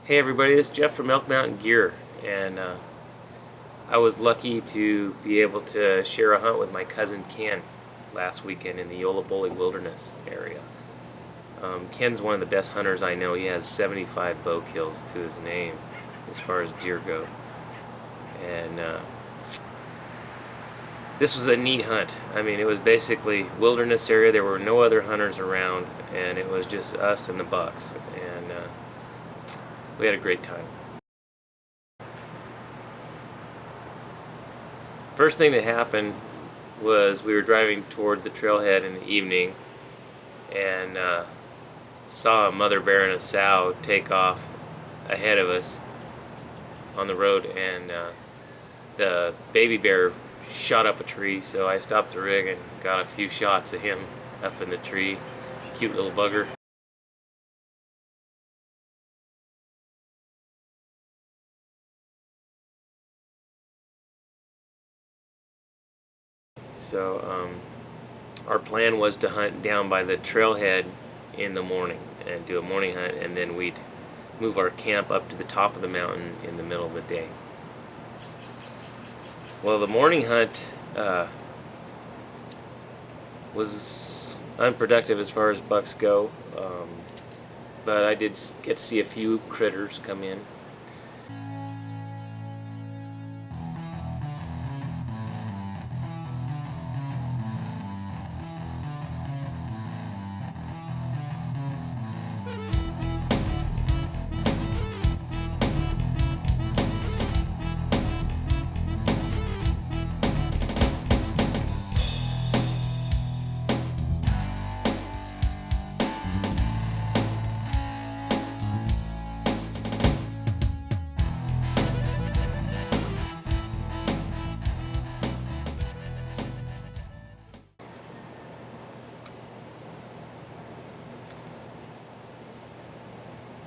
Hey everybody, this is Jeff from Elk Mountain Gear, and I was lucky to be able to share a hunt with my cousin Ken last weekend in the Yolla Bolly Wilderness area. Ken's one of the best hunters I know. He has 75 bow kills to his name as far as deer go. And this was a neat hunt. I mean, it was basically wilderness area. There were no other hunters around, and it was just us and the bucks. And we had a great time. First thing that happened was we were driving toward the trailhead in the evening and saw a mother bear and a sow take off ahead of us on the road, and the baby bear shot up a tree, so I stopped the rig and got a few shots of him up in the tree. Cute little bugger. So our plan was to hunt down by the trailhead in the morning and do a morning hunt, and then we'd move our camp up to the top of the mountain in the middle of the day. Well, the morning hunt was unproductive as far as bucks go, but I did get to see a few critters come in.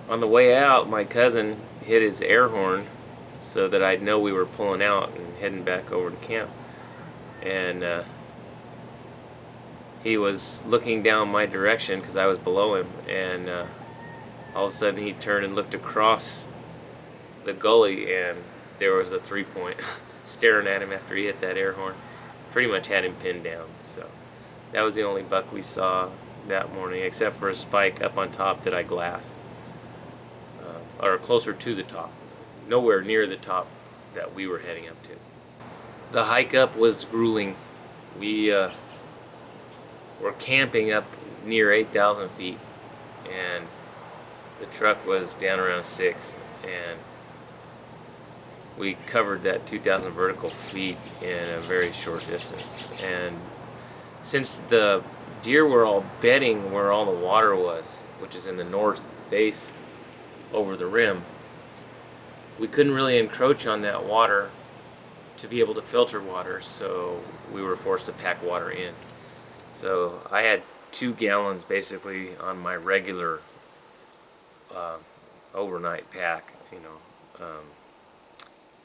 On the way out, my cousin hit his air horn so that I'd know we were pulling out and heading back over to camp. And he was looking down my direction because I was below him, and all of a sudden he turned and looked across the gully, and there was a 3-point staring at him after he hit that air horn. Pretty much had him pinned down. So that was the only buck we saw that morning, except for a spike up on top that I glassed. Or closer to the top, nowhere near the top that we were heading up to. The hike up was grueling. We were camping up near 8,000 feet, and the truck was down around 6, and we covered that 2,000 vertical feet in a very short distance. And since the deer were all bedding where all the water was, which is in the north face over the rim, we couldn't really encroach on that water to be able to filter water, so we were forced to pack water in. So I had 2 gallons basically on my regular overnight pack,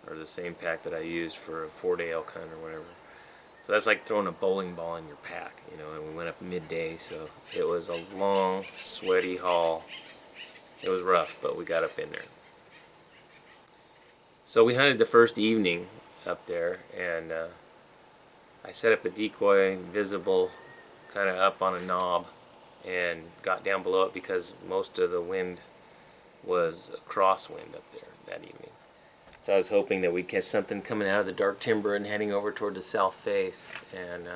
or the same pack that I used for a 4-day elk hunt or whatever. So that's like throwing a bowling ball in your pack, and we went up midday, so it was a long, sweaty haul. It was rough, but we got up in there. So we hunted the first evening up there, and I set up a decoy visible kind of up on a knob and got down below it because most of the wind was a crosswind up there that evening. So I was hoping that we'd catch something coming out of the dark timber and heading over toward the south face, and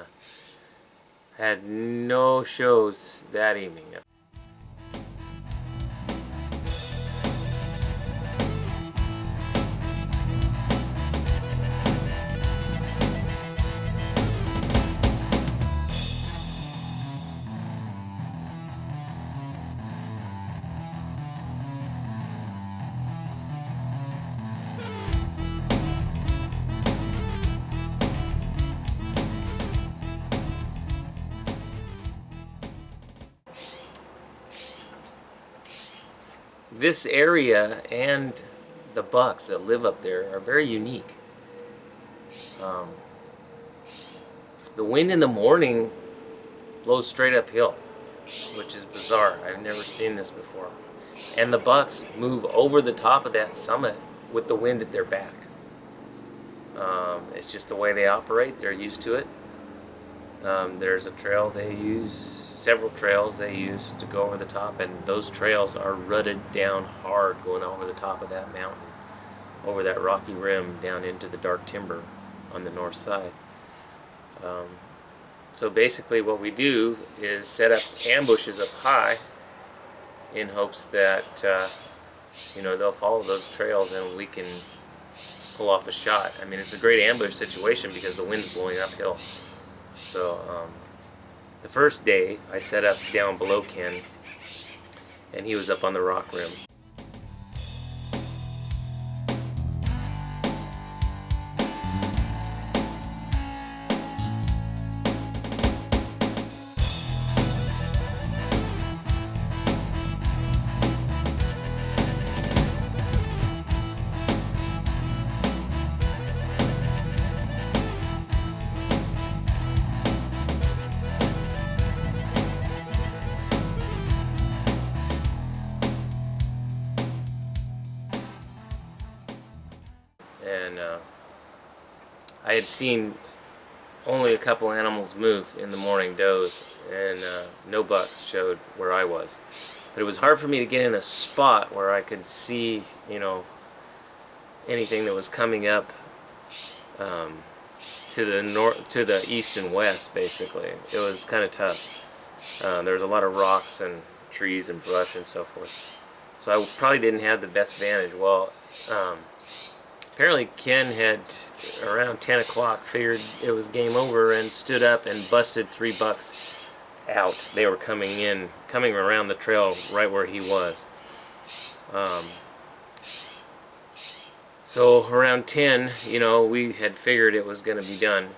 had no shows that evening. This area and the bucks that live up there are very unique. The wind in the morning blows straight uphill, which is bizarre. I've never seen this before. and the bucks move over the top of that summit with the wind at their back. It's just the way they operate. They're used to it. There's a trail they use, several trails they use to go over the top, and those trails are rutted down hard going over the top of that mountain, over that rocky rim down into the dark timber on the north side. So basically what we do is set up ambushes up high in hopes that they'll follow those trails and we can pull off a shot. I mean, it's a great ambush situation because the wind's blowing uphill. So the first day I set up down below Ken, and he was up on the rock rim. And I had seen only a couple animals move in the morning does, and no bucks showed where I was. But it was hard for me to get in a spot where I could see, anything that was coming up to the north, to the east and west. Basically, it was kind of tough. There was a lot of rocks and trees and brush and so forth. So I probably didn't have the best vantage. Well, apparently Ken had, around 10 o'clock, figured it was game over and stood up and busted 3 bucks out. They were coming around the trail right where he was. So around 10, we had figured it was going to be done.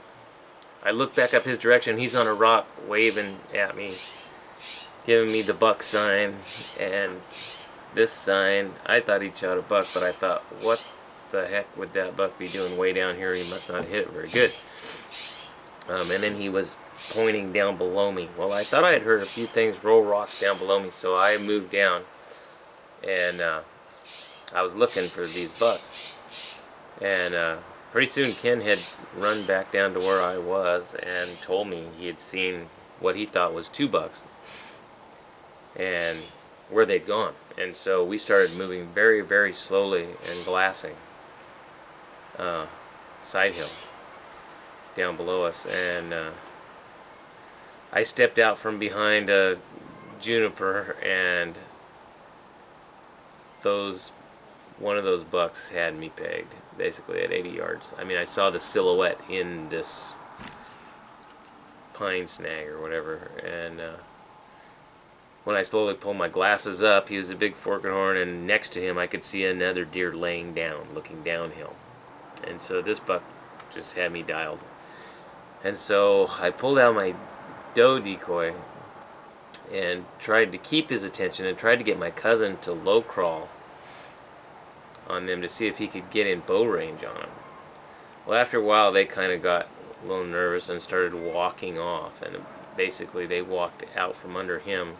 I looked back up his direction. He's on a rock waving at me, giving me the buck sign and this sign. I thought he'd shot a buck, but I thought, what the heck would that buck be doing way down here? He must not hit it very good. And then he was pointing down below me. Well, I thought I had heard a few things roll rocks down below me, so I moved down, and I was looking for these bucks. And pretty soon Ken had run back down to where I was and told me he had seen what he thought was 2 bucks and where they'd gone. And so we started moving very, very slowly and glassing side hill down below us, and I stepped out from behind a juniper, and one of those bucks had me pegged, basically at 80 yards. I mean, I saw the silhouette in this pine snag or whatever, and when I slowly pulled my glasses up, he was a big forked horn, and next to him I could see another deer laying down, looking downhill. And so this buck just had me dialed. And so I pulled out my doe decoy and tried to keep his attention and tried to get my cousin to low crawl on them to see if he could get in bow range on them. Well, after a while they kind of got a little nervous and started walking off, and basically they walked out from under him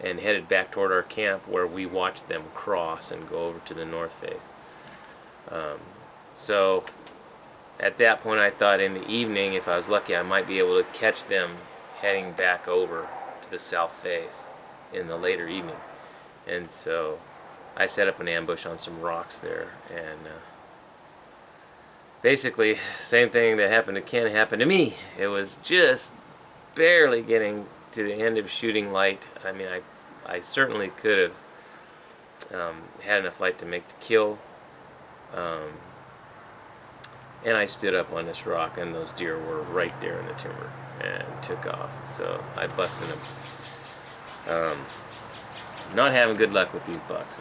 and headed back toward our camp, where we watched them cross and go over to the north face. So at that point I thought in the evening, if I was lucky, I might be able to catch them heading back over to the south face in the later evening. And so I set up an ambush on some rocks there, and basically same thing that happened to Ken happened to me. It was just barely getting to the end of shooting light. I mean, I certainly could have had enough light to make the kill. And I stood up on this rock, and those deer were right there in the timber and took off. So I busted them. Not having good luck with these bucks.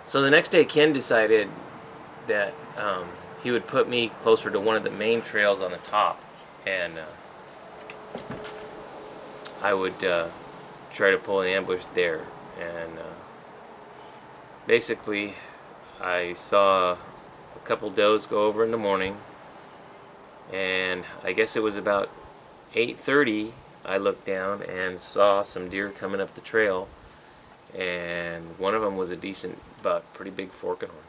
So the next day Ken decided that he would put me closer to one of the main trails on the top, and I would try to pull an ambush there. And basically I saw a couple does go over in the morning, and I guess it was about 8:30 I looked down and saw some deer coming up the trail, and one of them was a decent buck, pretty big forking horn.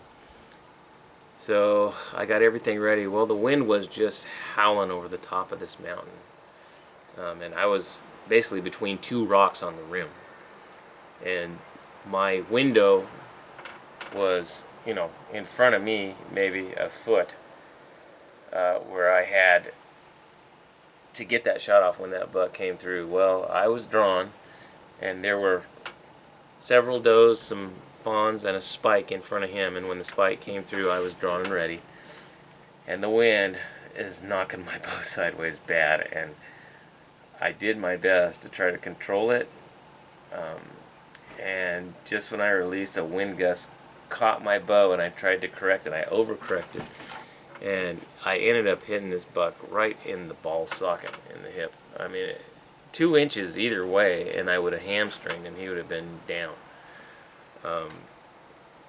So I got everything ready. Well, the wind was just howling over the top of this mountain, and I was basically between two rocks on the rim, and my window was, you know, in front of me, maybe a foot, where I had to get that shot off when that buck came through. Well, I was drawn, and there were several does, some fawns, and a spike in front of him, and when the spike came through, I was drawn and ready, and the wind is knocking my bow sideways bad, and I did my best to try to control it, and just when I released, a wind gust caught my bow, and I tried to correct it. I overcorrected, and I ended up hitting this buck right in the ball socket in the hip. I mean, 2 inches either way, and I would have hamstringed him. He would have been down.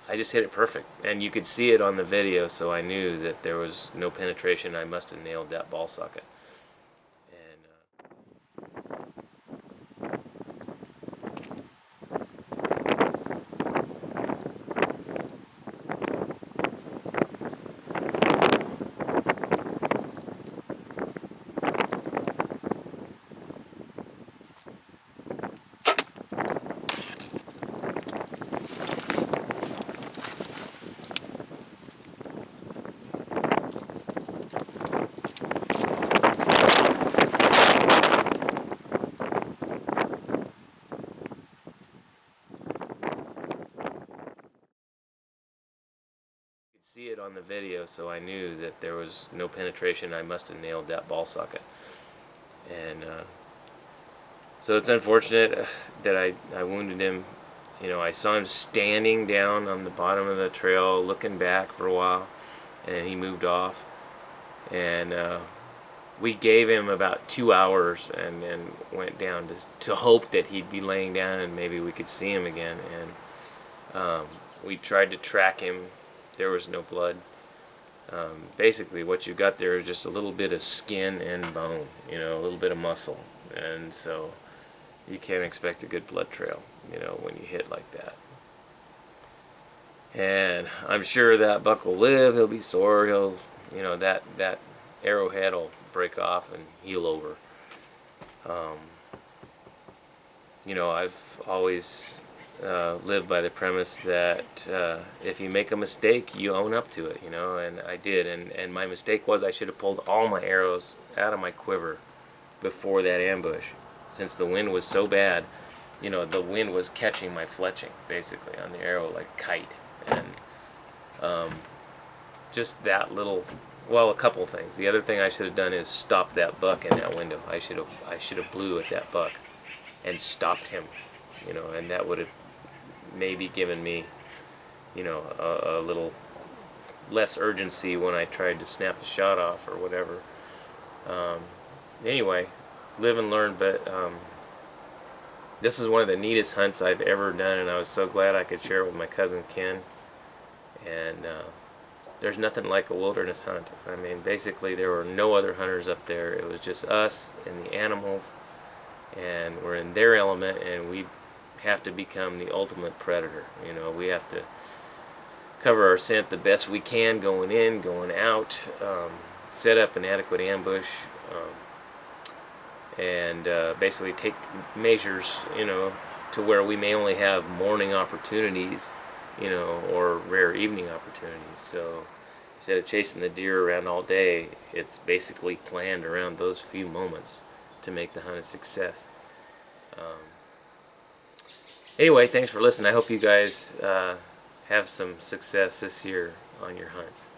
I just hit it perfect, and you could see it on the video, so I knew that there was no penetration. I must have nailed that ball socket. See it on the video, so I knew that there was no penetration. I must have nailed that ball socket. And so it's unfortunate that I wounded him. You know, I saw him standing down on the bottom of the trail looking back for a while, and he moved off, and we gave him about 2 hours and then went down to hope that he'd be laying down and maybe we could see him again. And we tried to track him. There was no blood. Basically what you got there is just a little bit of skin and bone, you know, a little bit of muscle, and so you can't expect a good blood trail, you know, when you hit like that. And I'm sure that buck will live. He'll be sore. He'll, you know, that arrowhead will break off and heal over. You know, I've always lived by the premise that if you make a mistake, you own up to it, you know, and I did, and my mistake was I should have pulled all my arrows out of my quiver before that ambush. Since the wind was so bad, you know, the wind was catching my fletching basically on the arrow like a kite, and just that little, well, a couple of things. The other thing I should have done is stop that buck in that window. I should have blew at that buck and stopped him, you know, and that would have maybe given me, you know, a little less urgency when I tried to snap the shot off or whatever. Anyway, live and learn, but this is one of the neatest hunts I've ever done, and I was so glad I could share it with my cousin Ken. And there's nothing like a wilderness hunt. I mean, basically there were no other hunters up there. It was just us and the animals, and we're in their element, and we have to become the ultimate predator. You know, we have to cover our scent the best we can, going in, going out, set up an adequate ambush, and basically take measures, you know, to where we may only have morning opportunities, you know, or rare evening opportunities. So instead of chasing the deer around all day, it's basically planned around those few moments to make the hunt a success. Anyway, thanks for listening. I hope you guys have some success this year on your hunts.